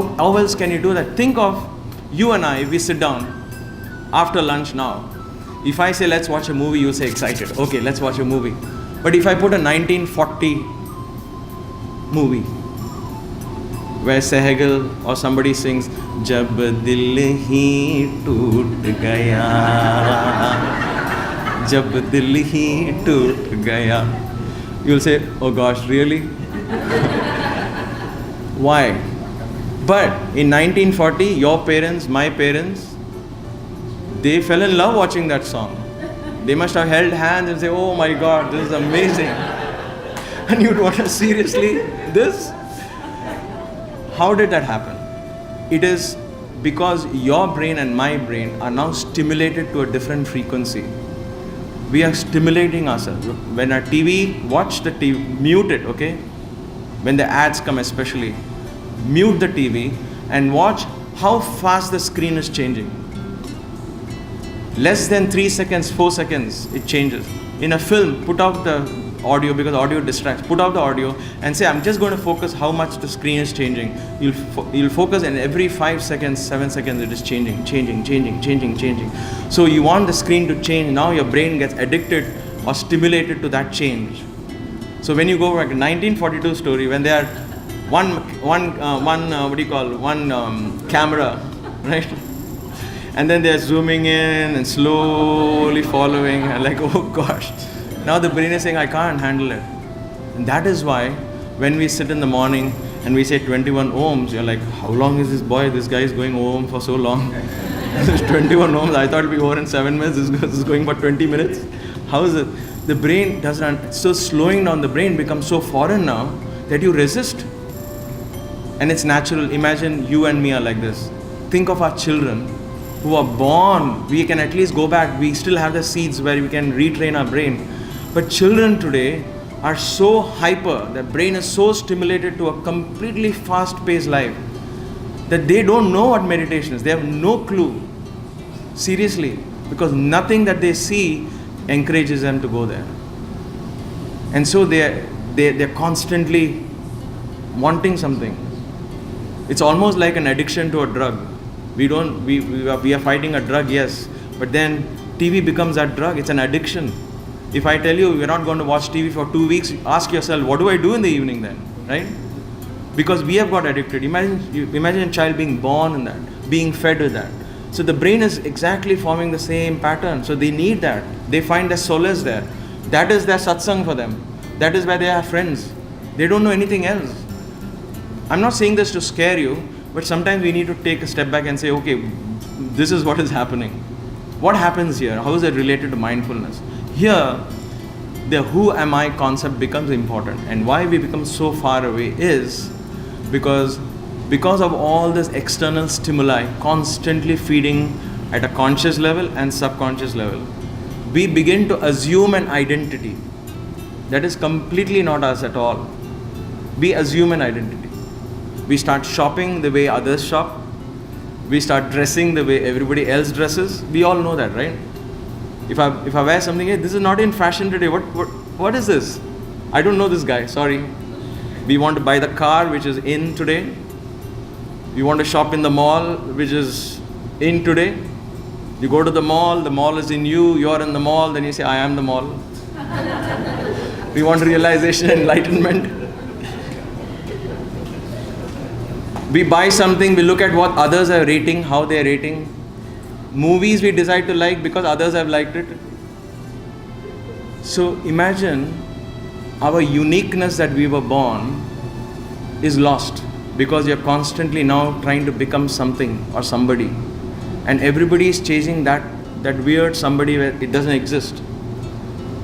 how else can you do that? Think of you and I, we sit down after lunch now. If I say let's watch a movie, you say excited. Okay, let's watch a movie. But if I put a 1940 movie where Sehgal or somebody sings Jab dil hi toot gaya, Jab dil hi toot gaya, you'll say, oh gosh, really? Why? But in 1940, your parents, my parents, they fell in love watching that song. They must have held hands and say, oh my God, this is amazing. And you'd wonder, seriously, this? How did that happen? It is because your brain and my brain are now stimulated to a different frequency. We are stimulating ourselves. When our TV, watch the TV, mute it, okay? When the ads come especially, mute the TV and watch how fast the screen is changing. Less than 3 seconds, 4 seconds, it changes. In a film, put out the audio because audio distracts. Put out the audio and say, I'm just going to focus how much the screen is changing. You'll focus, and every 5 seconds, 7 seconds, it is changing. So you want the screen to change. Now your brain gets addicted or stimulated to that change. So when you go back to 1942 story, when they are one camera, right? And then they're zooming in and slowly following, and like, oh gosh. Now the brain is saying, I can't handle it. And that is why when we sit in the morning and we say 21 ohms, you're like, how long is this boy? This guy is going ohm for so long. It's 21 ohms. I thought it'd be over in 7 minutes. This is going for 20 minutes. How is it? The brain doesn't, so slowing down, the brain becomes so foreign now that you resist. And it's natural. Imagine you and me are like this. Think of our children who are born. We can at least go back. We still have the seeds where we can retrain our brain. But children today are so hyper, their brain is so stimulated to a completely fast-paced life that they don't know what meditation is. They have no clue. Seriously. Because nothing that they see encourages them to go there. And so they're constantly wanting something. It's almost like an addiction to a drug. We are fighting a drug, yes, but then TV becomes that drug. It's an addiction. If I tell you we're not going to watch TV for 2 weeks, ask yourself, what do I do in the evening then, right? Because we have got addicted. Imagine a child being born in that, being fed with that. So the brain is exactly forming the same pattern. So they need that. They find their solace there. That is their satsang for them. That is where they have friends. They don't know anything else. I'm not saying this to scare you, but sometimes we need to take a step back and say, okay, this is what is happening. What happens here? How is it related to mindfulness? Here, the who am I concept becomes important. And why we become so far away is because of all this external stimuli constantly feeding at a conscious level and subconscious level. We begin to assume an identity that is completely not us at all. We assume an identity. We start shopping the way others shop. We start dressing the way everybody else dresses. We all know that, right? If I wear something, hey, this is not in fashion today. What is this? I don't know this guy, sorry. We want to buy the car which is in today. We want to shop in the mall which is in today. You go to the mall is in you, you're in the mall, then you say, I am the mall. We want realization, enlightenment. We buy something, we look at what others are rating, how they are rating. Movies we decide to like because others have liked it. So imagine our uniqueness that we were born is lost because you're constantly now trying to become something or somebody. And everybody is chasing that weird somebody where it doesn't exist.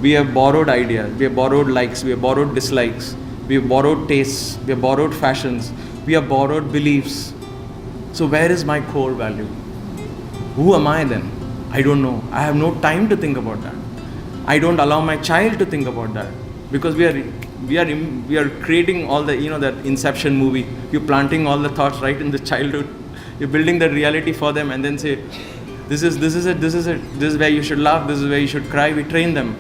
We have borrowed ideas, we have borrowed likes, we have borrowed dislikes, we have borrowed tastes, we have borrowed fashions, we have borrowed beliefs. So where is my core value? Who am I then? I don't know. I have no time to think about that. I don't allow my child to think about that because we are creating all the, that Inception movie. You're planting all the thoughts right in the childhood. You're building the reality for them and then say, this is it. This is where you should laugh. This is where you should cry. We train them.